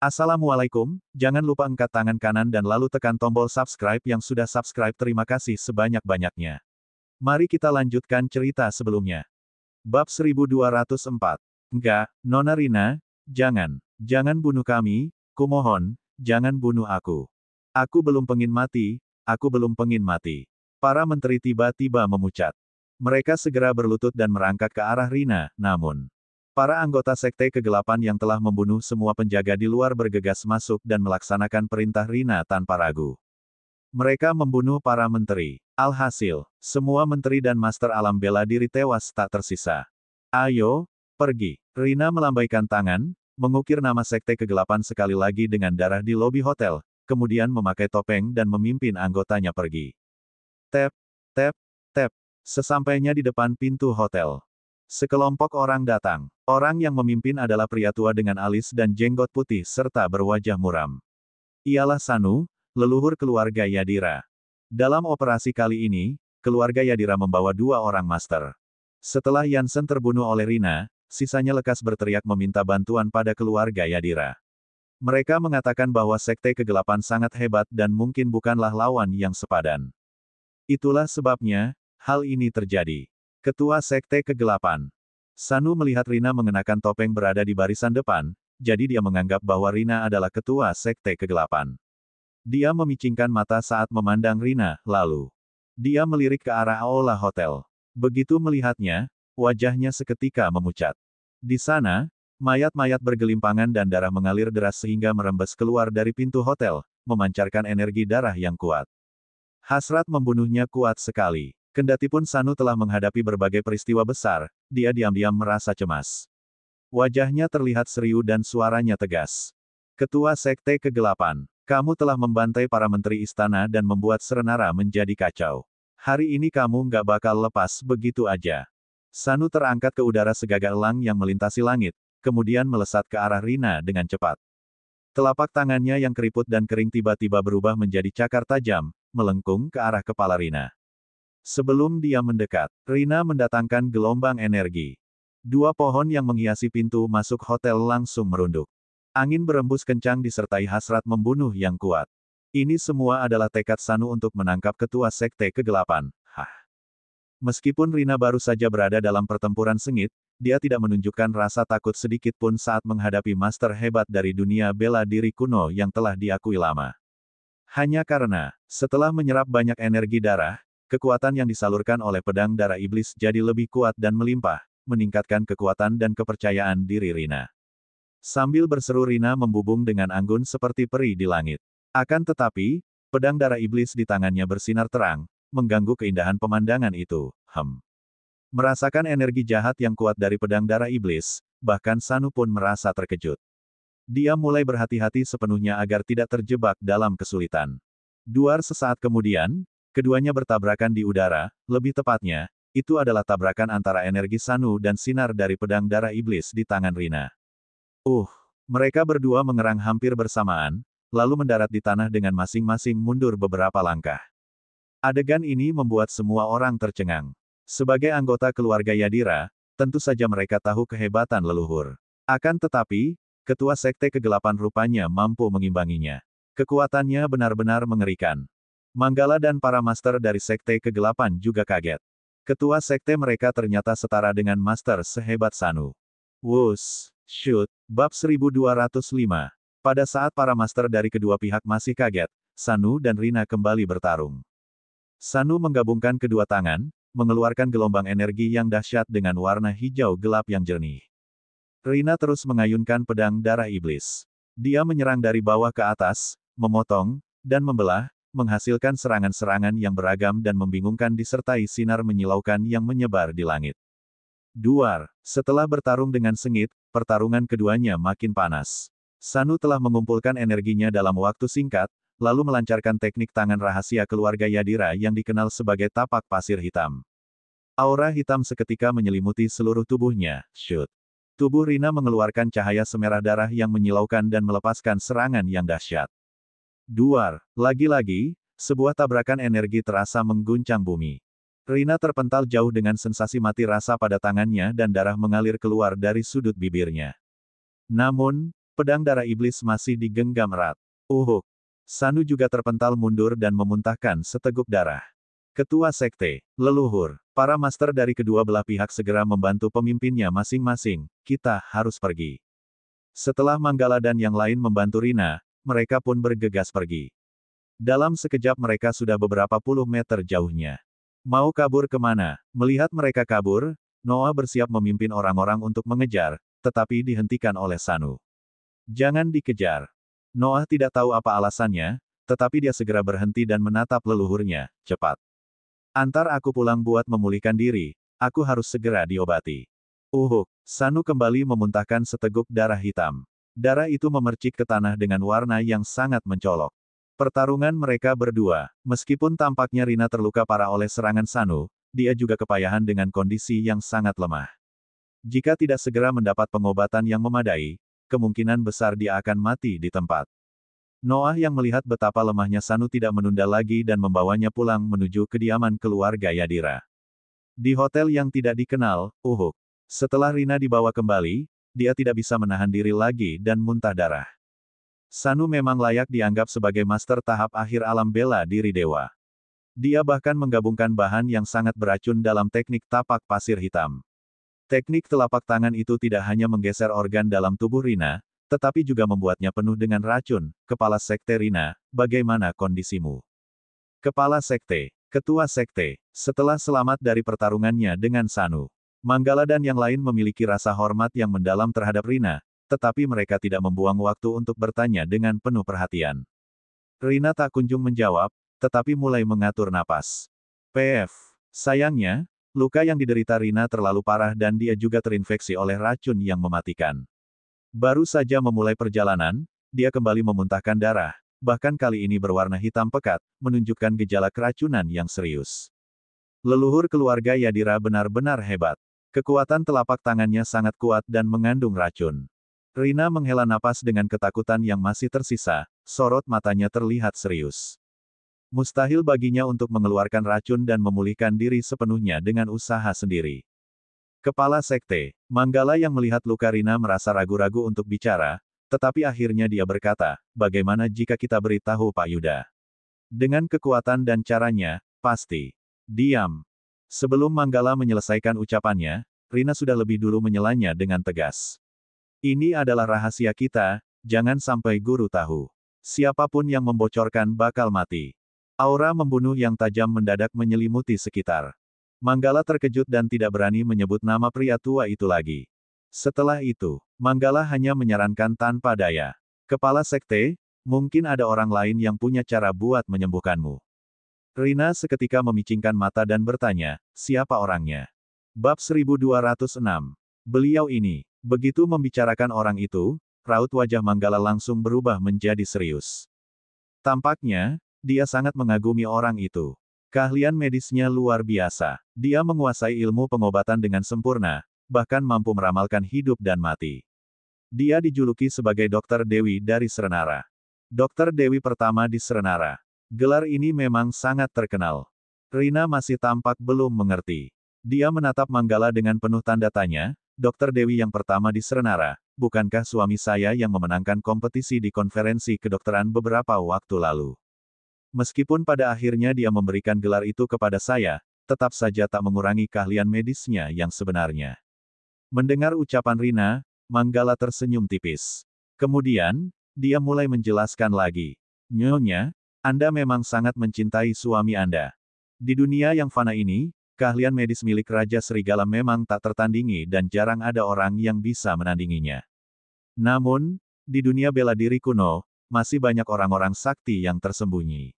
Assalamualaikum, jangan lupa angkat tangan kanan dan lalu tekan tombol subscribe yang sudah subscribe. Terima kasih sebanyak-banyaknya. Mari kita lanjutkan cerita sebelumnya. Bab 1204. Enggak, Nona Rina, jangan. Jangan bunuh kami, kumohon, jangan bunuh aku. Aku belum pengin mati, aku belum pengin mati. Para menteri tiba-tiba memucat. Mereka segera berlutut dan merangkak ke arah Rina, namun para anggota Sekte Kegelapan yang telah membunuh semua penjaga di luar bergegas masuk dan melaksanakan perintah Rina tanpa ragu. Mereka membunuh para menteri. Alhasil, semua menteri dan master alam bela diri tewas tak tersisa. Ayo, pergi. Rina melambaikan tangan, mengukir nama Sekte Kegelapan sekali lagi dengan darah di lobi hotel, kemudian memakai topeng dan memimpin anggotanya pergi. Tap, tap, tap. Sesampainya di depan pintu hotel, sekelompok orang datang. Orang yang memimpin adalah pria tua dengan alis dan jenggot putih serta berwajah muram. Ialah Sanu, leluhur keluarga Yadira. Dalam operasi kali ini, keluarga Yadira membawa 2 orang master. Setelah Yansen terbunuh oleh Rina, sisanya lekas berteriak meminta bantuan pada keluarga Yadira. Mereka mengatakan bahwa Sekte Kegelapan sangat hebat dan mungkin bukanlah lawan yang sepadan. Itulah sebabnya, hal ini terjadi. Ketua Sekte Kegelapan. Sanu melihat Rina mengenakan topeng berada di barisan depan, jadi dia menganggap bahwa Rina adalah ketua Sekte Kegelapan. Dia memicingkan mata saat memandang Rina, lalu dia melirik ke arah aula hotel. Begitu melihatnya, wajahnya seketika memucat. Di sana, mayat-mayat bergelimpangan dan darah mengalir deras sehingga merembes keluar dari pintu hotel, memancarkan energi darah yang kuat. Hasrat membunuhnya kuat sekali. Kendatipun Sanu telah menghadapi berbagai peristiwa besar, dia diam-diam merasa cemas. Wajahnya terlihat serius dan suaranya tegas. Ketua Sekte Kegelapan, kamu telah membantai para menteri istana dan membuat Serenara menjadi kacau. Hari ini kamu nggak bakal lepas begitu aja. Sanu terangkat ke udara segagak elang yang melintasi langit, kemudian melesat ke arah Rina dengan cepat. Telapak tangannya yang keriput dan kering tiba-tiba berubah menjadi cakar tajam, melengkung ke arah kepala Rina. Sebelum dia mendekat, Rina mendatangkan gelombang energi. 2 pohon yang menghiasi pintu masuk hotel langsung merunduk. Angin berembus kencang disertai hasrat membunuh yang kuat. Ini semua adalah tekad Sanu untuk menangkap ketua Sekte Kegelapan. Meskipun Rina baru saja berada dalam pertempuran sengit, dia tidak menunjukkan rasa takut sedikit pun saat menghadapi master hebat dari dunia bela diri kuno yang telah diakui lama. Hanya karena, setelah menyerap banyak energi darah, kekuatan yang disalurkan oleh pedang darah iblis jadi lebih kuat dan melimpah, meningkatkan kekuatan dan kepercayaan diri Rina. Sambil berseru Rina membubung dengan anggun seperti peri di langit. Akan tetapi, pedang darah iblis di tangannya bersinar terang, mengganggu keindahan pemandangan itu. Merasakan energi jahat yang kuat dari pedang darah iblis, bahkan Sanu pun merasa terkejut. Dia mulai berhati-hati sepenuhnya agar tidak terjebak dalam kesulitan. Duar sesaat kemudian, keduanya bertabrakan di udara, lebih tepatnya, itu adalah tabrakan antara energi Sanu dan sinar dari pedang darah iblis di tangan Rina. Mereka berdua mengerang hampir bersamaan, lalu mendarat di tanah dengan masing-masing mundur beberapa langkah. Adegan ini membuat semua orang tercengang. Sebagai anggota keluarga Yadira, tentu saja mereka tahu kehebatan leluhur. Akan tetapi, ketua Sekte Kegelapan rupanya mampu mengimbanginya. Kekuatannya benar-benar mengerikan. Manggala dan para master dari Sekte Kegelapan juga kaget. Ketua sekte mereka ternyata setara dengan master sehebat Sanu. Shoot, bab 1205. Pada saat para master dari kedua pihak masih kaget, Sanu dan Rina kembali bertarung. Sanu menggabungkan kedua tangan, mengeluarkan gelombang energi yang dahsyat dengan warna hijau gelap yang jernih. Rina terus mengayunkan pedang darah iblis. Dia menyerang dari bawah ke atas, memotong, dan membelah, menghasilkan serangan-serangan yang beragam dan membingungkan disertai sinar menyilaukan yang menyebar di langit. Duar, setelah bertarung dengan sengit, pertarungan keduanya makin panas. Sanu telah mengumpulkan energinya dalam waktu singkat, lalu melancarkan teknik tangan rahasia keluarga Yadira yang dikenal sebagai tapak pasir hitam. Aura hitam seketika menyelimuti seluruh tubuhnya. Shoot. Tubuh Rina mengeluarkan cahaya semerah darah yang menyilaukan dan melepaskan serangan yang dahsyat. Duar, lagi-lagi, sebuah tabrakan energi terasa mengguncang bumi. Rina terpental jauh dengan sensasi mati rasa pada tangannya dan darah mengalir keluar dari sudut bibirnya. Namun, Pedang darah iblis masih digenggam erat. Uhuk. Sanu juga terpental mundur dan memuntahkan seteguk darah. Ketua Sekte, leluhur, para master dari kedua belah pihak segera membantu pemimpinnya masing-masing, kita harus pergi. Setelah Manggala dan yang lain membantu Rina, mereka pun bergegas pergi. Dalam sekejap mereka sudah beberapa puluh meter jauhnya. Mau kabur kemana? Melihat mereka kabur, Noah bersiap memimpin orang-orang untuk mengejar, tetapi dihentikan oleh Sanu. Jangan dikejar. Noah tidak tahu apa alasannya, tetapi dia segera berhenti dan menatap leluhurnya, cepat. Antar aku pulang buat memulihkan diri, aku harus segera diobati. Uhuk, Sanu kembali memuntahkan seteguk darah hitam. Darah itu memercik ke tanah dengan warna yang sangat mencolok. Pertarungan mereka berdua, meskipun tampaknya Rina terluka parah oleh serangan Sanu, dia juga kepayahan dengan kondisi yang sangat lemah. Jika tidak segera mendapat pengobatan yang memadai, kemungkinan besar dia akan mati di tempat. Noah yang melihat betapa lemahnya Sanu tidak menunda lagi dan membawanya pulang menuju kediaman keluarga Yadira. Di hotel yang tidak dikenal, Uhuk. Setelah Rina dibawa kembali, dia tidak bisa menahan diri lagi dan muntah darah. Sanu memang layak dianggap sebagai master tahap akhir alam bela diri dewa. Dia bahkan menggabungkan bahan yang sangat beracun dalam teknik tapak pasir hitam. Teknik telapak tangan itu tidak hanya menggeser organ dalam tubuh Rina, tetapi juga membuatnya penuh dengan racun. Kepala Sekte Rina, bagaimana kondisimu? Kepala Sekte, Ketua Sekte, setelah selamat dari pertarungannya dengan Sanu, Manggala dan yang lain memiliki rasa hormat yang mendalam terhadap Rina, tetapi mereka tidak membuang waktu untuk bertanya dengan penuh perhatian. Rina tak kunjung menjawab, tetapi mulai mengatur napas. PF. Sayangnya, luka yang diderita Rina terlalu parah dan dia juga terinfeksi oleh racun yang mematikan. Baru saja memulai perjalanan, dia kembali memuntahkan darah, bahkan kali ini berwarna hitam pekat, menunjukkan gejala keracunan yang serius. Leluhur keluarga Yadira benar-benar hebat. Kekuatan telapak tangannya sangat kuat dan mengandung racun. Rina menghela napas dengan ketakutan yang masih tersisa, sorot matanya terlihat serius. Mustahil baginya untuk mengeluarkan racun dan memulihkan diri sepenuhnya dengan usaha sendiri. Kepala Sekte, Manggala yang melihat luka Rina merasa ragu-ragu untuk bicara, tetapi akhirnya dia berkata, bagaimana jika kita beritahu Pak Yuda? Dengan kekuatan dan caranya, pasti. Diam. Sebelum Manggala menyelesaikan ucapannya, Rina sudah lebih dulu menyelanya dengan tegas. Ini adalah rahasia kita, jangan sampai guru tahu. Siapapun yang membocorkan bakal mati. Aura membunuh yang tajam mendadak menyelimuti sekitar. Manggala terkejut dan tidak berani menyebut nama pria tua itu lagi. Setelah itu, Manggala hanya menyarankan tanpa daya. Kepala Sekte, mungkin ada orang lain yang punya cara buat menyembuhkanmu. Rina seketika memicingkan mata dan bertanya, siapa orangnya? Bab 1206. Beliau ini, begitu membicarakan orang itu, raut wajah Manggala langsung berubah menjadi serius. Tampaknya, dia sangat mengagumi orang itu. Keahlian medisnya luar biasa. Dia menguasai ilmu pengobatan dengan sempurna, bahkan mampu meramalkan hidup dan mati. Dia dijuluki sebagai Dokter Dewi dari Serenara. Dokter Dewi pertama di Serenara. Gelar ini memang sangat terkenal. Rina masih tampak belum mengerti. Dia menatap Manggala dengan penuh tanda tanya, Dokter Dewi yang pertama di Serenara, bukankah suami saya yang memenangkan kompetisi di konferensi kedokteran beberapa waktu lalu? Meskipun pada akhirnya dia memberikan gelar itu kepada saya, tetap saja tak mengurangi keahlian medisnya yang sebenarnya. Mendengar ucapan Rina, Manggala tersenyum tipis. Kemudian, dia mulai menjelaskan lagi. Nyonya, Anda memang sangat mencintai suami Anda. Di dunia yang fana ini, keahlian medis milik Raja Serigala memang tak tertandingi dan jarang ada orang yang bisa menandinginya. Namun, di dunia bela diri kuno, masih banyak orang-orang sakti yang tersembunyi.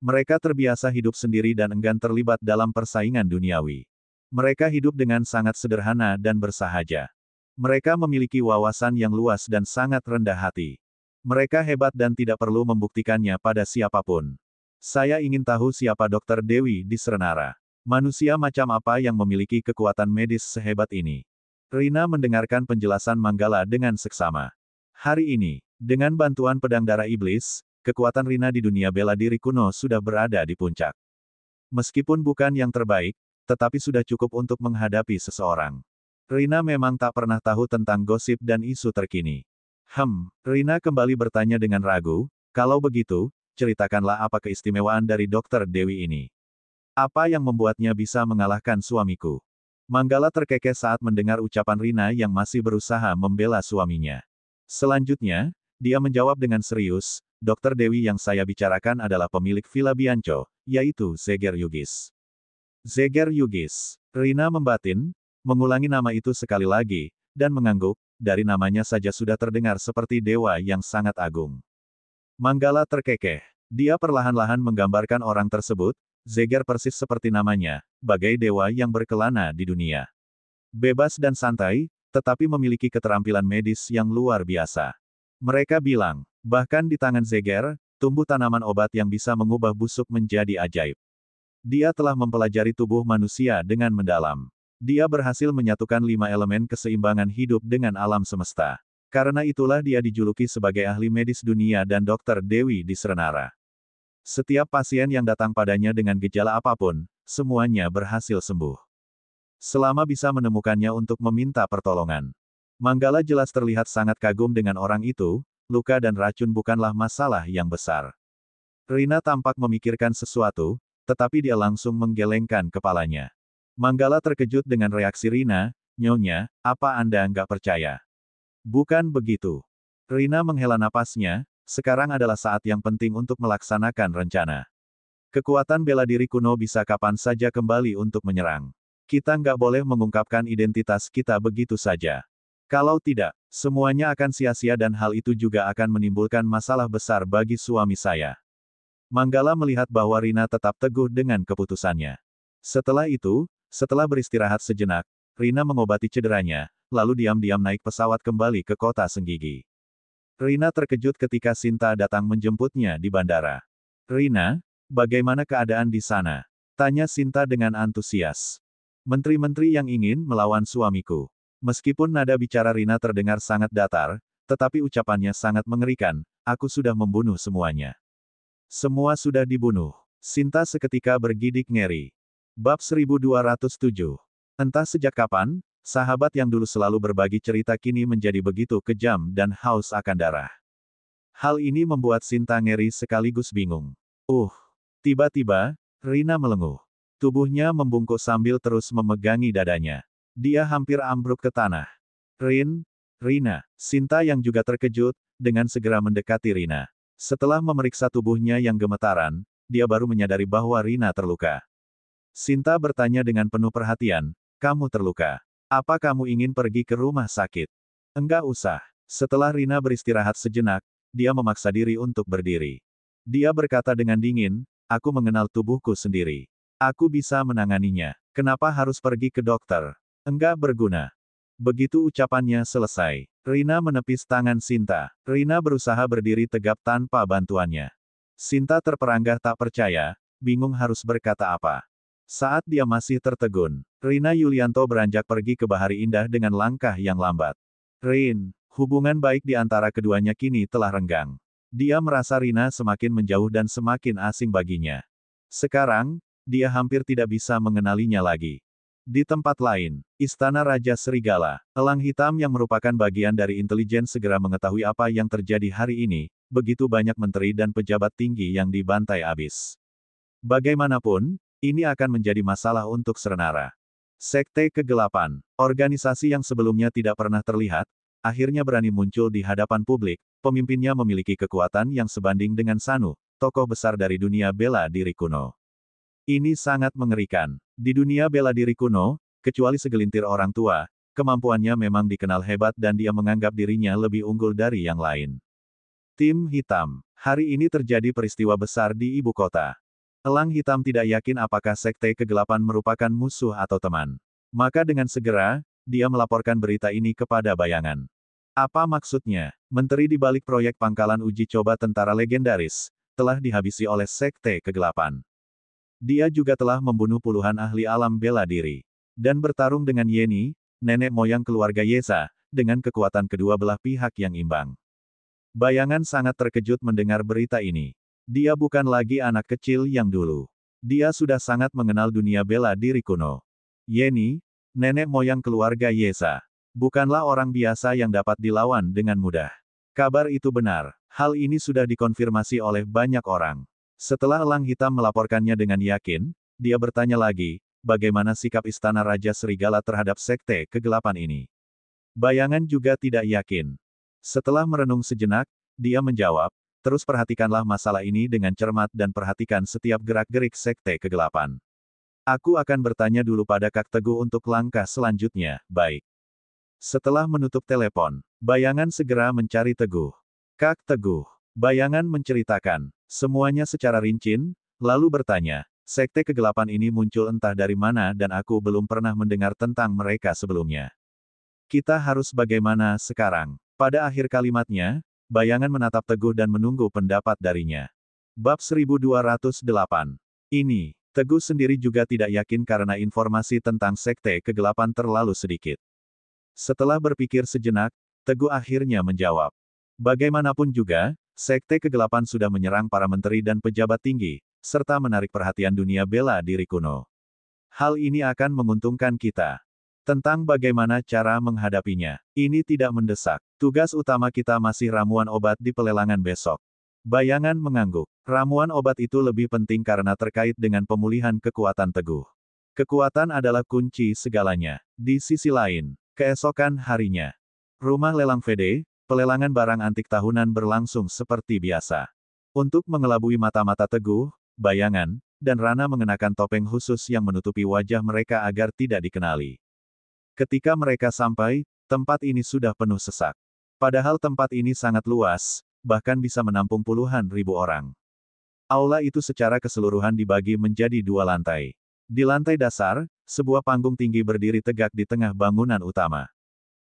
Mereka terbiasa hidup sendiri dan enggan terlibat dalam persaingan duniawi. Mereka hidup dengan sangat sederhana dan bersahaja. Mereka memiliki wawasan yang luas dan sangat rendah hati. Mereka hebat dan tidak perlu membuktikannya pada siapapun. Saya ingin tahu siapa Dokter Dewi di Serenara. Manusia macam apa yang memiliki kekuatan medis sehebat ini? Rina mendengarkan penjelasan Manggala dengan seksama. Hari ini, dengan bantuan pedang darah iblis, kekuatan Rina di dunia bela diri kuno sudah berada di puncak. Meskipun bukan yang terbaik, tetapi sudah cukup untuk menghadapi seseorang. Rina memang tak pernah tahu tentang gosip dan isu terkini. Rina kembali bertanya dengan ragu, kalau begitu, ceritakanlah apa keistimewaan dari Dokter Dewi ini. Apa yang membuatnya bisa mengalahkan suamiku? Manggala terkekeh saat mendengar ucapan Rina yang masih berusaha membela suaminya. Selanjutnya, dia menjawab dengan serius, Dokter Dewi yang saya bicarakan adalah pemilik Villa Bianco, yaitu Zeger Yugis. Zeger Yugis. Rina membatin, mengulangi nama itu sekali lagi, dan mengangguk, dari namanya saja sudah terdengar seperti dewa yang sangat agung. Manggala terkekeh. Dia perlahan-lahan menggambarkan orang tersebut, Zeger persis seperti namanya, bagai dewa yang berkelana di dunia. Bebas dan santai, tetapi memiliki keterampilan medis yang luar biasa. Mereka bilang, bahkan di tangan Zeger, tumbuh tanaman obat yang bisa mengubah busuk menjadi ajaib. Dia telah mempelajari tubuh manusia dengan mendalam. Dia berhasil menyatukan 5 elemen keseimbangan hidup dengan alam semesta. Karena itulah dia dijuluki sebagai ahli medis dunia dan Dokter Dewi di Serenara. Setiap pasien yang datang padanya dengan gejala apapun, semuanya berhasil sembuh. Selama bisa menemukannya untuk meminta pertolongan. Manggala jelas terlihat sangat kagum dengan orang itu, luka dan racun bukanlah masalah yang besar. Rina tampak memikirkan sesuatu, tetapi dia langsung menggelengkan kepalanya. Manggala terkejut dengan reaksi Rina, Nyonya, apa Anda nggak percaya? Bukan begitu. Rina menghela napasnya, sekarang adalah saat yang penting untuk melaksanakan rencana. Kekuatan bela diri kuno bisa kapan saja kembali untuk menyerang. Kita nggak boleh mengungkapkan identitas kita begitu saja. Kalau tidak, semuanya akan sia-sia dan hal itu juga akan menimbulkan masalah besar bagi suami saya. Manggala melihat bahwa Rina tetap teguh dengan keputusannya. Setelah itu, setelah beristirahat sejenak, Rina mengobati cederanya, lalu diam-diam naik pesawat kembali ke kota Senggigi. Rina terkejut ketika Sinta datang menjemputnya di bandara. Rina, bagaimana keadaan di sana? Tanya Sinta dengan antusias. Menteri-menteri yang ingin melawan suamiku. Meskipun nada bicara Rina terdengar sangat datar, tetapi ucapannya sangat mengerikan, aku sudah membunuh semuanya. Semua sudah dibunuh. Sinta seketika bergidik ngeri. Bab 1207. Entah sejak kapan, sahabat yang dulu selalu berbagi cerita kini menjadi begitu kejam dan haus akan darah. Hal ini membuat Sinta ngeri sekaligus bingung. Tiba-tiba, Rina melenguh. Tubuhnya membungkuk sambil terus memegangi dadanya. Dia hampir ambruk ke tanah. Rina, Sinta yang juga terkejut, dengan segera mendekati Rina. Setelah memeriksa tubuhnya yang gemetaran, dia baru menyadari bahwa Rina terluka. Sinta bertanya dengan penuh perhatian, kamu terluka. Apa kamu ingin pergi ke rumah sakit? Enggak usah. Setelah Rina beristirahat sejenak, dia memaksa diri untuk berdiri. Dia berkata dengan dingin, aku mengenal tubuhku sendiri. Aku bisa menanganinya. Kenapa harus pergi ke dokter? Enggak berguna. Begitu ucapannya selesai, Rina menepis tangan Sinta. Rina berusaha berdiri tegap tanpa bantuannya. Sinta terperanggah tak percaya, bingung harus berkata apa. Saat dia masih tertegun, Rina Yulianto beranjak pergi ke Bahari Indah dengan langkah yang lambat. Hubungan baik di antara keduanya kini telah renggang. Dia merasa Rina semakin menjauh dan semakin asing baginya. Sekarang, dia hampir tidak bisa mengenalinya lagi. Di tempat lain, Istana Raja Serigala, elang hitam yang merupakan bagian dari intelijen segera mengetahui apa yang terjadi hari ini, begitu banyak menteri dan pejabat tinggi yang dibantai abis. Bagaimanapun, ini akan menjadi masalah untuk Serenara. Sekte Kegelapan, organisasi yang sebelumnya tidak pernah terlihat, akhirnya berani muncul di hadapan publik, pemimpinnya memiliki kekuatan yang sebanding dengan Sanu, tokoh besar dari dunia bela diri kuno. Ini sangat mengerikan. Di dunia bela diri kuno, kecuali segelintir orang tua, kemampuannya memang dikenal hebat dan dia menganggap dirinya lebih unggul dari yang lain. Tim Hitam. Hari ini terjadi peristiwa besar di ibu kota. Elang Hitam tidak yakin apakah Sekte Kegelapan merupakan musuh atau teman. Maka dengan segera, dia melaporkan berita ini kepada Bayangan. Apa maksudnya? Menteri di balik proyek pangkalan uji coba tentara legendaris, telah dihabisi oleh Sekte Kegelapan. Dia juga telah membunuh puluhan ahli alam bela diri. Dan bertarung dengan Yeni, nenek moyang keluarga Yesa, dengan kekuatan kedua belah pihak yang imbang. Bayangan sangat terkejut mendengar berita ini. Dia bukan lagi anak kecil yang dulu. Dia sudah sangat mengenal dunia bela diri kuno. Yeni, nenek moyang keluarga Yesa, bukanlah orang biasa yang dapat dilawan dengan mudah. Kabar itu benar. Hal ini sudah dikonfirmasi oleh banyak orang. Setelah Elang Hitam melaporkannya dengan yakin, dia bertanya lagi, bagaimana sikap Istana Raja Serigala terhadap Sekte Kegelapan ini. Bayangan juga tidak yakin. Setelah merenung sejenak, dia menjawab, terus perhatikanlah masalah ini dengan cermat dan perhatikan setiap gerak-gerik Sekte Kegelapan. Aku akan bertanya dulu pada Kak Teguh untuk langkah selanjutnya, baik. Setelah menutup telepon, Bayangan segera mencari Teguh. Kak Teguh. Bayangan menceritakan semuanya secara rinci, lalu bertanya, Sekte Kegelapan ini muncul entah dari mana dan aku belum pernah mendengar tentang mereka sebelumnya. Kita harus bagaimana sekarang? Pada akhir kalimatnya, Bayangan menatap Teguh dan menunggu pendapat darinya. Bab 1208. Ini, Teguh sendiri juga tidak yakin karena informasi tentang Sekte Kegelapan terlalu sedikit. Setelah berpikir sejenak, Teguh akhirnya menjawab. Bagaimanapun juga, Sekte Kegelapan sudah menyerang para menteri dan pejabat tinggi, serta menarik perhatian dunia bela diri kuno. Hal ini akan menguntungkan kita. Tentang bagaimana cara menghadapinya, ini tidak mendesak. Tugas utama kita masih ramuan obat di pelelangan besok. Bayangan mengangguk. Ramuan obat itu lebih penting karena terkait dengan pemulihan kekuatan Teguh. Kekuatan adalah kunci segalanya. Di sisi lain, keesokan harinya, rumah lelang VD, pelelangan barang antik tahunan berlangsung seperti biasa. Untuk mengelabui mata-mata Teguh, Bayangan, dan Rana mengenakan topeng khusus yang menutupi wajah mereka agar tidak dikenali. Ketika mereka sampai, tempat ini sudah penuh sesak. Padahal tempat ini sangat luas, bahkan bisa menampung puluhan ribu orang. Aula itu secara keseluruhan dibagi menjadi 2 lantai. Di lantai dasar, sebuah panggung tinggi berdiri tegak di tengah bangunan utama.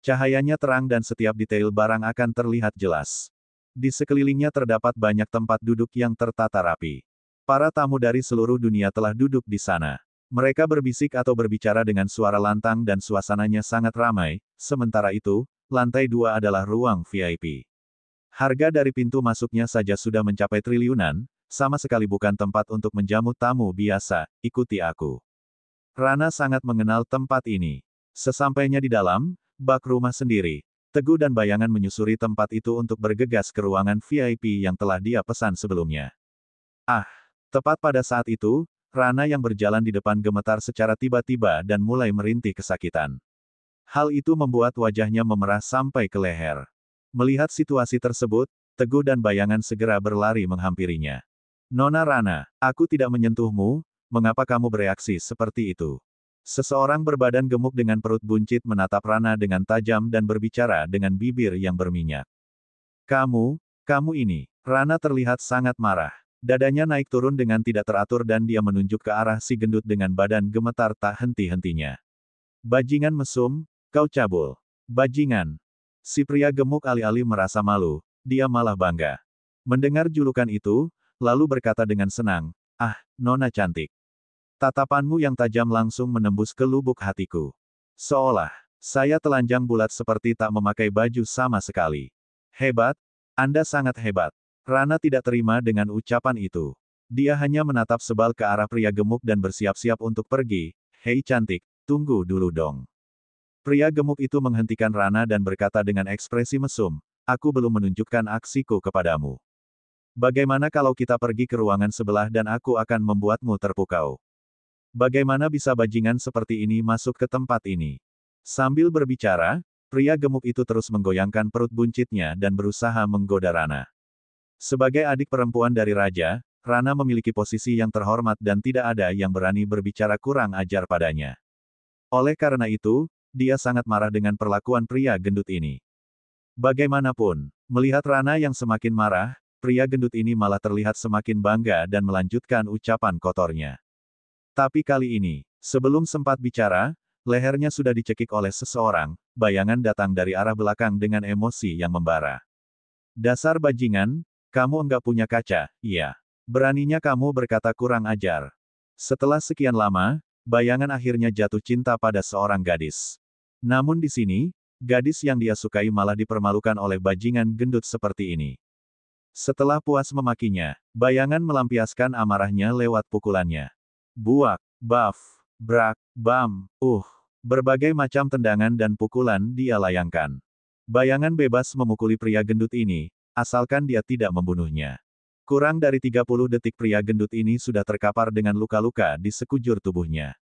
Cahayanya terang dan setiap detail barang akan terlihat jelas. Di sekelilingnya terdapat banyak tempat duduk yang tertata rapi. Para tamu dari seluruh dunia telah duduk di sana. Mereka berbisik atau berbicara dengan suara lantang dan suasananya sangat ramai, sementara itu, lantai 2 adalah ruang VIP. Harga dari pintu masuknya saja sudah mencapai triliunan, sama sekali bukan tempat untuk menjamu tamu biasa, ikuti aku. Rana sangat mengenal tempat ini. Sesampainya di dalam bak rumah sendiri, Teguh dan Bayangan menyusuri tempat itu untuk bergegas ke ruangan VIP yang telah dia pesan sebelumnya. Ah, tepat pada saat itu, Rana yang berjalan di depan gemetar secara tiba-tiba dan mulai merintih kesakitan. Hal itu membuat wajahnya memerah sampai ke leher. Melihat situasi tersebut, Teguh dan Bayangan segera berlari menghampirinya. Nona Rana, aku tidak menyentuhmu, mengapa kamu bereaksi seperti itu? Seseorang berbadan gemuk dengan perut buncit menatap Rana dengan tajam dan berbicara dengan bibir yang berminyak. Kamu ini. Rana terlihat sangat marah. Dadanya naik turun dengan tidak teratur dan dia menunjuk ke arah si gendut dengan badan gemetar tak henti-hentinya. Bajingan mesum, kau cabul. Bajingan. Si pria gemuk alih-alih merasa malu, dia malah bangga. Mendengar julukan itu, lalu berkata dengan senang, ah, Nona cantik. Tatapanmu yang tajam langsung menembus ke lubuk hatiku. Seolah, saya telanjang bulat seperti tak memakai baju sama sekali. Hebat, Anda sangat hebat. Rana tidak terima dengan ucapan itu. Dia hanya menatap sebal ke arah pria gemuk dan bersiap-siap untuk pergi. Hei cantik, tunggu dulu dong. Pria gemuk itu menghentikan Rana dan berkata dengan ekspresi mesum, aku belum menunjukkan aksiku kepadamu. Bagaimana kalau kita pergi ke ruangan sebelah dan aku akan membuatmu terpukau? Bagaimana bisa bajingan seperti ini masuk ke tempat ini? Sambil berbicara, pria gemuk itu terus menggoyangkan perut buncitnya dan berusaha menggoda Rana. Sebagai adik perempuan dari raja, Rana memiliki posisi yang terhormat dan tidak ada yang berani berbicara kurang ajar padanya. Oleh karena itu, dia sangat marah dengan perlakuan pria gendut ini. Bagaimanapun, melihat Rana yang semakin marah, pria gendut ini malah terlihat semakin bangga dan melanjutkan ucapan kotornya. Tapi kali ini, sebelum sempat bicara, lehernya sudah dicekik oleh seseorang, Bayangan datang dari arah belakang dengan emosi yang membara. Dasar bajingan, kamu enggak punya kaca, iya. Beraninya kamu berkata kurang ajar. Setelah sekian lama, Bayangan akhirnya jatuh cinta pada seorang gadis. Namun di sini, gadis yang dia sukai malah dipermalukan oleh bajingan gendut seperti ini. Setelah puas memakinya, Bayangan melampiaskan amarahnya lewat pukulannya. Buak, baf, brak, bam, berbagai macam tendangan dan pukulan dia layangkan. Bayangan bebas memukuli pria gendut ini, asalkan dia tidak membunuhnya. Kurang dari 30 detik pria gendut ini sudah terkapar dengan luka-luka di sekujur tubuhnya.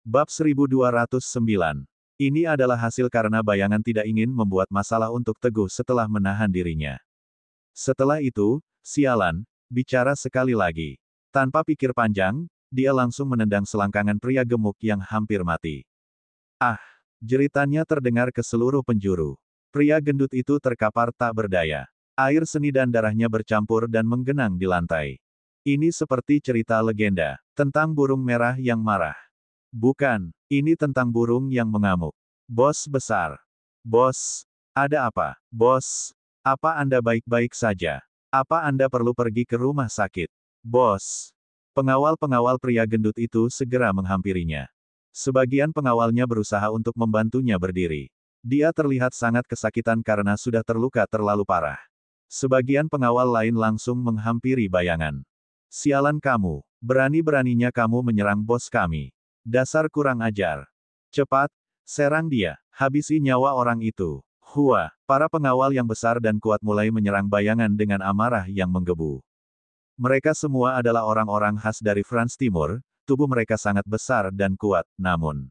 Bab 1209. Ini adalah hasil karena bayangan tidak ingin membuat masalah untuk Teguh setelah menahan dirinya. Setelah itu, sialan, bicara sekali lagi. Tanpa pikir panjang, dia langsung menendang selangkangan pria gemuk yang hampir mati. Ah! Jeritannya terdengar ke seluruh penjuru. Pria gendut itu terkapar tak berdaya. Air seni dan darahnya bercampur dan menggenang di lantai. Ini seperti cerita legenda, tentang burung merah yang marah. Bukan, ini tentang burung yang mengamuk. Bos besar. Bos, ada apa? Bos, apa Anda baik-baik saja? Apa Anda perlu pergi ke rumah sakit? Bos. Pengawal-pengawal pria gendut itu segera menghampirinya. Sebagian pengawalnya berusaha untuk membantunya berdiri. Dia terlihat sangat kesakitan karena sudah terluka terlalu parah. Sebagian pengawal lain langsung menghampiri bayangan. Sialan kamu, berani-beraninya kamu menyerang bos kami. Dasar kurang ajar. Cepat, serang dia, habisi nyawa orang itu. Hua, para pengawal yang besar dan kuat mulai menyerang bayangan dengan amarah yang menggebu. Mereka semua adalah orang-orang khas dari Frans Timur, tubuh mereka sangat besar dan kuat, namun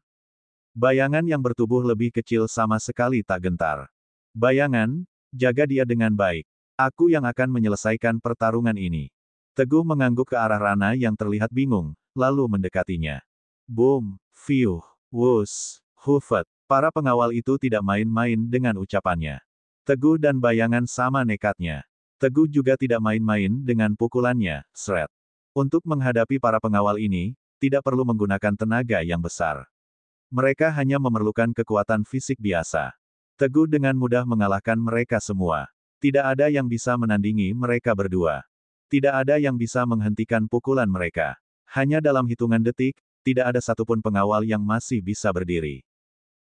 bayangan yang bertubuh lebih kecil sama sekali tak gentar. Bayangan, jaga dia dengan baik. Aku yang akan menyelesaikan pertarungan ini. Teguh mengangguk ke arah Rana yang terlihat bingung, lalu mendekatinya. Boom, fiuh, wus, hufet. Para pengawal itu tidak main-main dengan ucapannya. Teguh dan bayangan sama nekatnya. Teguh juga tidak main-main dengan pukulannya, sret. Untuk menghadapi para pengawal ini, tidak perlu menggunakan tenaga yang besar. Mereka hanya memerlukan kekuatan fisik biasa. Teguh dengan mudah mengalahkan mereka semua. Tidak ada yang bisa menandingi mereka berdua. Tidak ada yang bisa menghentikan pukulan mereka. Hanya dalam hitungan detik, tidak ada satupun pengawal yang masih bisa berdiri.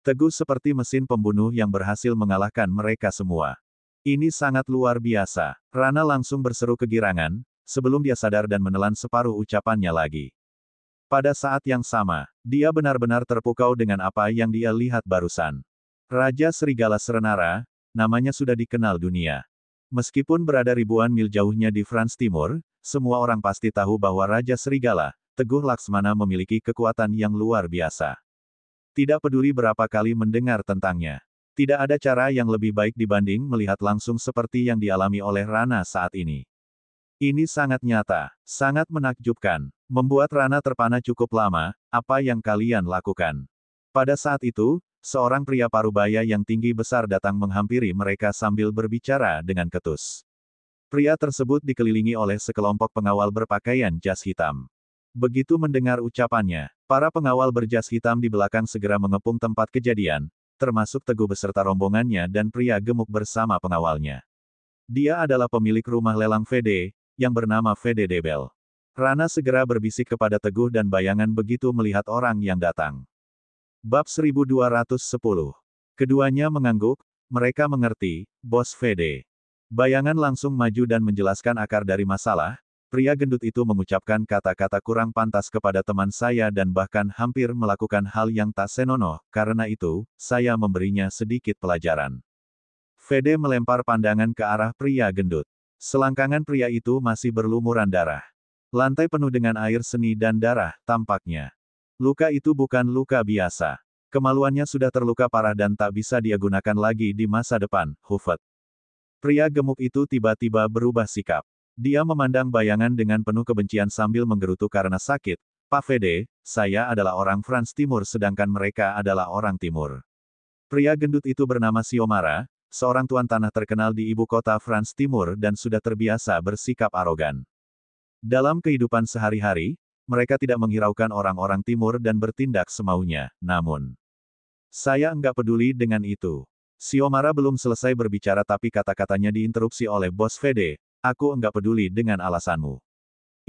Teguh seperti mesin pembunuh yang berhasil mengalahkan mereka semua. Ini sangat luar biasa. Rana langsung berseru kegirangan, sebelum dia sadar dan menelan separuh ucapannya lagi. Pada saat yang sama, dia benar-benar terpukau dengan apa yang dia lihat barusan. Raja Serigala Serenara, namanya sudah dikenal dunia. Meskipun berada ribuan mil jauhnya di Frans Timur, semua orang pasti tahu bahwa Raja Serigala, Teguh Laksmana memiliki kekuatan yang luar biasa. Tidak peduli berapa kali mendengar tentangnya. Tidak ada cara yang lebih baik dibanding melihat langsung seperti yang dialami oleh Rana saat ini. Ini sangat nyata, sangat menakjubkan, membuat Rana terpana cukup lama. Apa yang kalian lakukan? Pada saat itu, seorang pria parubaya yang tinggi besar datang menghampiri mereka sambil berbicara dengan ketus. Pria tersebut dikelilingi oleh sekelompok pengawal berpakaian jas hitam. Begitu mendengar ucapannya, para pengawal berjas hitam di belakang segera mengepung tempat kejadian, termasuk Teguh beserta rombongannya dan pria gemuk bersama pengawalnya. Dia adalah pemilik rumah lelang VD, yang bernama VD Debel. Rana segera berbisik kepada Teguh dan bayangan begitu melihat orang yang datang. Bab 1210. Keduanya mengangguk, mereka mengerti, Bos VD. Bayangan langsung maju dan menjelaskan akar dari masalah. Pria gendut itu mengucapkan kata-kata kurang pantas kepada teman saya dan bahkan hampir melakukan hal yang tak senonoh, karena itu, saya memberinya sedikit pelajaran. VD melempar pandangan ke arah pria gendut. Selangkangan pria itu masih berlumuran darah. Lantai penuh dengan air seni dan darah, tampaknya. Luka itu bukan luka biasa. Kemaluannya sudah terluka parah dan tak bisa dia gunakan lagi di masa depan, hufet. Pria gemuk itu tiba-tiba berubah sikap. Dia memandang bayangan dengan penuh kebencian sambil menggerutu karena sakit. Pak VD, saya adalah orang Frans Timur sedangkan mereka adalah orang Timur. Pria gendut itu bernama Siomara, seorang tuan tanah terkenal di ibu kota Frans Timur dan sudah terbiasa bersikap arogan. Dalam kehidupan sehari-hari, mereka tidak menghiraukan orang-orang Timur dan bertindak semaunya, namun saya enggak peduli dengan itu. Siomara belum selesai berbicara tapi kata-katanya diinterupsi oleh Bos VD, aku enggak peduli dengan alasanmu.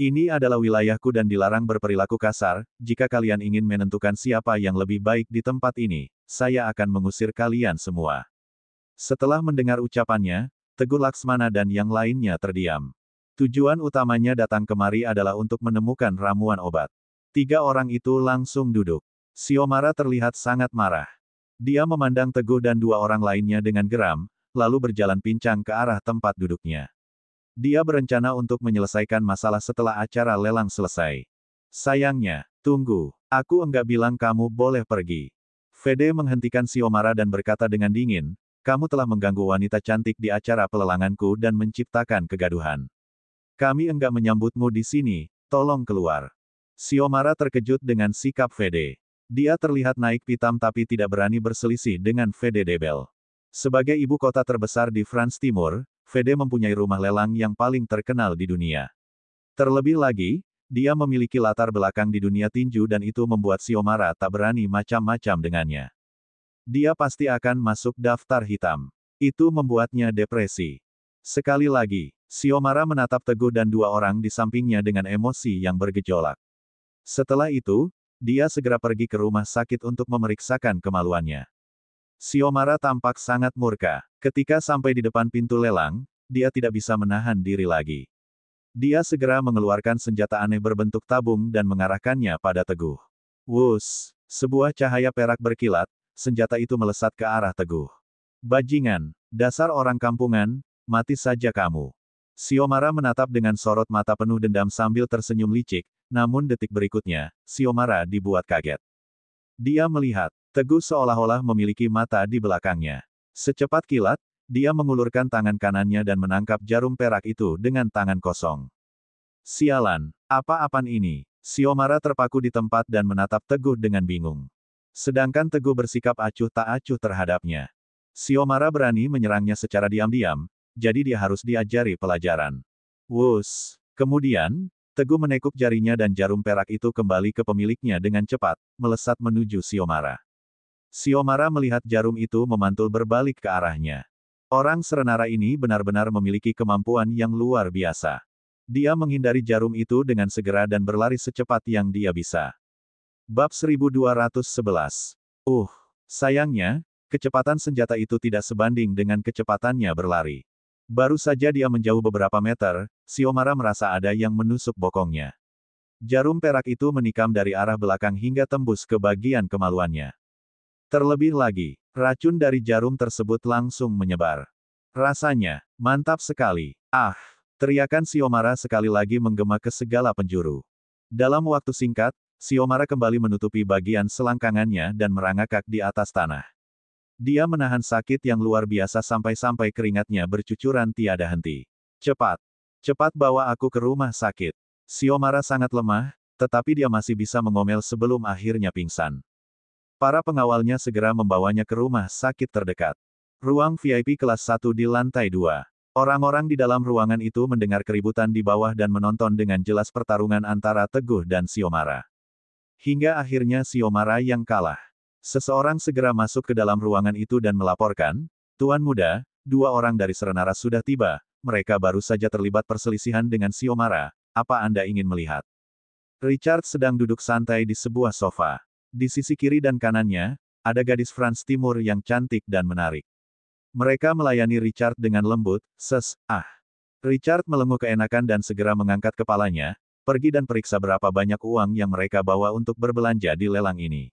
Ini adalah wilayahku dan dilarang berperilaku kasar, jika kalian ingin menentukan siapa yang lebih baik di tempat ini, saya akan mengusir kalian semua. Setelah mendengar ucapannya, Teguh Laksmana dan yang lainnya terdiam. Tujuan utamanya datang kemari adalah untuk menemukan ramuan obat. 3 orang itu langsung duduk. Siomara terlihat sangat marah. Dia memandang Teguh dan dua orang lainnya dengan geram, lalu berjalan pincang ke arah tempat duduknya. Dia berencana untuk menyelesaikan masalah setelah acara lelang selesai. Sayangnya, tunggu, aku enggak bilang kamu boleh pergi. Fede menghentikan Xiomara dan berkata dengan dingin, kamu telah mengganggu wanita cantik di acara pelelanganku dan menciptakan kegaduhan. Kami enggak menyambutmu di sini, tolong keluar. Xiomara terkejut dengan sikap Fede. Dia terlihat naik pitam tapi tidak berani berselisih dengan Fede Debel. Sebagai ibu kota terbesar di France Timur, Fede mempunyai rumah lelang yang paling terkenal di dunia. Terlebih lagi, dia memiliki latar belakang di dunia tinju dan itu membuat Xiomara tak berani macam-macam dengannya. Dia pasti akan masuk daftar hitam. Itu membuatnya depresi. Sekali lagi, Xiomara menatap Teguh dan dua orang di sampingnya dengan emosi yang bergejolak. Setelah itu, dia segera pergi ke rumah sakit untuk memeriksakan kemaluannya. Xiomara tampak sangat murka. Ketika sampai di depan pintu lelang, dia tidak bisa menahan diri lagi. Dia segera mengeluarkan senjata aneh berbentuk tabung dan mengarahkannya pada Teguh. Wus! Sebuah cahaya perak berkilat, senjata itu melesat ke arah Teguh. Bajingan! Dasar orang kampungan, mati saja kamu. Xiomara menatap dengan sorot mata penuh dendam sambil tersenyum licik, namun detik berikutnya, Xiomara dibuat kaget. Dia melihat, Teguh seolah-olah memiliki mata di belakangnya. Secepat kilat, dia mengulurkan tangan kanannya dan menangkap jarum perak itu dengan tangan kosong. Sialan, apa-apaan ini? Xiomara terpaku di tempat dan menatap Teguh dengan bingung. Sedangkan Teguh bersikap acuh tak acuh terhadapnya. Xiomara berani menyerangnya secara diam-diam, jadi dia harus diajari pelajaran. Wus! Kemudian, Teguh menekuk jarinya dan jarum perak itu kembali ke pemiliknya dengan cepat, melesat menuju Xiomara. Xiomara melihat jarum itu memantul berbalik ke arahnya. Orang serenara ini benar-benar memiliki kemampuan yang luar biasa. Dia menghindari jarum itu dengan segera dan berlari secepat yang dia bisa. Bab 1211. Sayangnya, kecepatan senjata itu tidak sebanding dengan kecepatannya berlari. Baru saja dia menjauh beberapa meter, Xiomara merasa ada yang menusuk bokongnya. Jarum perak itu menikam dari arah belakang hingga tembus ke bagian kemaluannya. Terlebih lagi, racun dari jarum tersebut langsung menyebar. Rasanya, mantap sekali. Ah! Teriakan Xiomara sekali lagi menggema ke segala penjuru. Dalam waktu singkat, Xiomara kembali menutupi bagian selangkangannya dan merangkak di atas tanah. Dia menahan sakit yang luar biasa sampai-sampai keringatnya bercucuran tiada henti. Cepat! Cepat bawa aku ke rumah sakit. Xiomara sangat lemah, tetapi dia masih bisa mengomel sebelum akhirnya pingsan. Para pengawalnya segera membawanya ke rumah sakit terdekat. Ruang VIP kelas 1 di lantai 2. Orang-orang di dalam ruangan itu mendengar keributan di bawah dan menonton dengan jelas pertarungan antara Teguh dan Xiomara. Hingga akhirnya Xiomara yang kalah. Seseorang segera masuk ke dalam ruangan itu dan melaporkan, Tuan Muda, dua orang dari Serenara sudah tiba, mereka baru saja terlibat perselisihan dengan Xiomara, apa Anda ingin melihat? Richard sedang duduk santai di sebuah sofa. Di sisi kiri dan kanannya, ada gadis France Timur yang cantik dan menarik. Mereka melayani Richard dengan lembut, Richard melenguh keenakan dan segera mengangkat kepalanya, pergi dan periksa berapa banyak uang yang mereka bawa untuk berbelanja di lelang ini.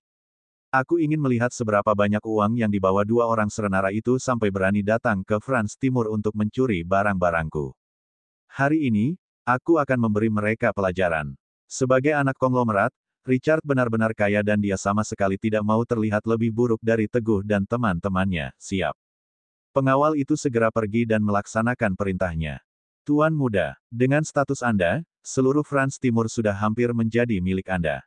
Aku ingin melihat seberapa banyak uang yang dibawa dua orang Serenara itu sampai berani datang ke France Timur untuk mencuri barang-barangku. Hari ini, aku akan memberi mereka pelajaran. Sebagai anak konglomerat, Richard benar-benar kaya dan dia sama sekali tidak mau terlihat lebih buruk dari Teguh dan teman-temannya. Siap. Pengawal itu segera pergi dan melaksanakan perintahnya. Tuan Muda, dengan status Anda, seluruh France Timur sudah hampir menjadi milik Anda.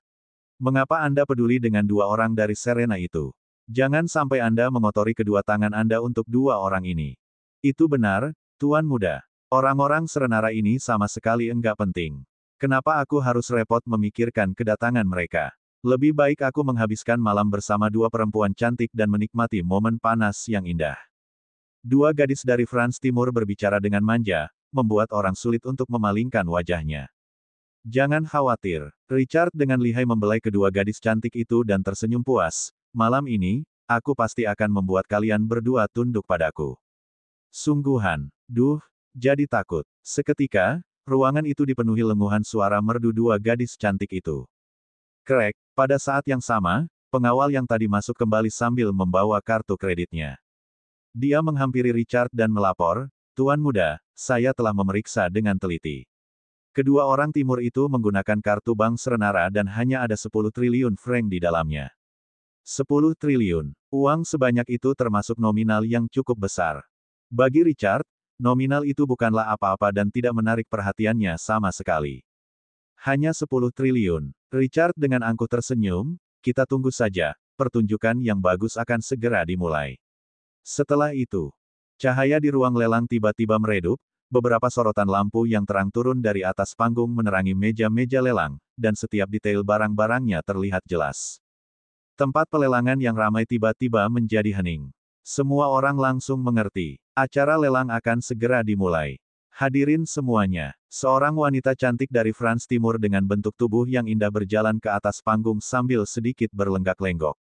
Mengapa Anda peduli dengan dua orang dari Serena itu? Jangan sampai Anda mengotori kedua tangan Anda untuk dua orang ini. Itu benar, Tuan Muda. Orang-orang Serenara ini sama sekali enggak penting. Kenapa aku harus repot memikirkan kedatangan mereka? Lebih baik aku menghabiskan malam bersama dua perempuan cantik dan menikmati momen panas yang indah. Dua gadis dari France Timur berbicara dengan manja, membuat orang sulit untuk memalingkan wajahnya. Jangan khawatir, Richard dengan lihai membelai kedua gadis cantik itu dan tersenyum puas. Malam ini, aku pasti akan membuat kalian berdua tunduk padaku. Sungguhan, jadi takut. Seketika, ruangan itu dipenuhi lenguhan suara merdu dua gadis cantik itu. Krek, pada saat yang sama, Pengawal yang tadi masuk kembali sambil membawa kartu kreditnya. Dia menghampiri Richard dan melapor, "Tuan muda, saya telah memeriksa dengan teliti. Kedua orang timur itu menggunakan kartu bank Serenara dan hanya ada 10 triliun franc di dalamnya." 10 triliun. Uang sebanyak itu termasuk nominal yang cukup besar. Bagi Richard, nominal itu bukanlah apa-apa dan tidak menarik perhatiannya sama sekali. Hanya 10 triliun. Richard dengan angkuh tersenyum, "Kita tunggu saja, pertunjukan yang bagus akan segera dimulai." Setelah itu, cahaya di ruang lelang tiba-tiba meredup, beberapa sorotan lampu yang terang turun dari atas panggung menerangi meja-meja lelang, dan setiap detail barang-barangnya terlihat jelas. Tempat pelelangan yang ramai tiba-tiba menjadi hening. Semua orang langsung mengerti, acara lelang akan segera dimulai. Hadirin semuanya, seorang wanita cantik dari France Timur dengan bentuk tubuh yang indah berjalan ke atas panggung sambil sedikit berlenggak-lenggok.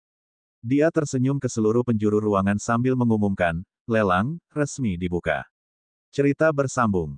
Dia tersenyum ke seluruh penjuru ruangan sambil mengumumkan, "Lelang resmi dibuka." Cerita bersambung.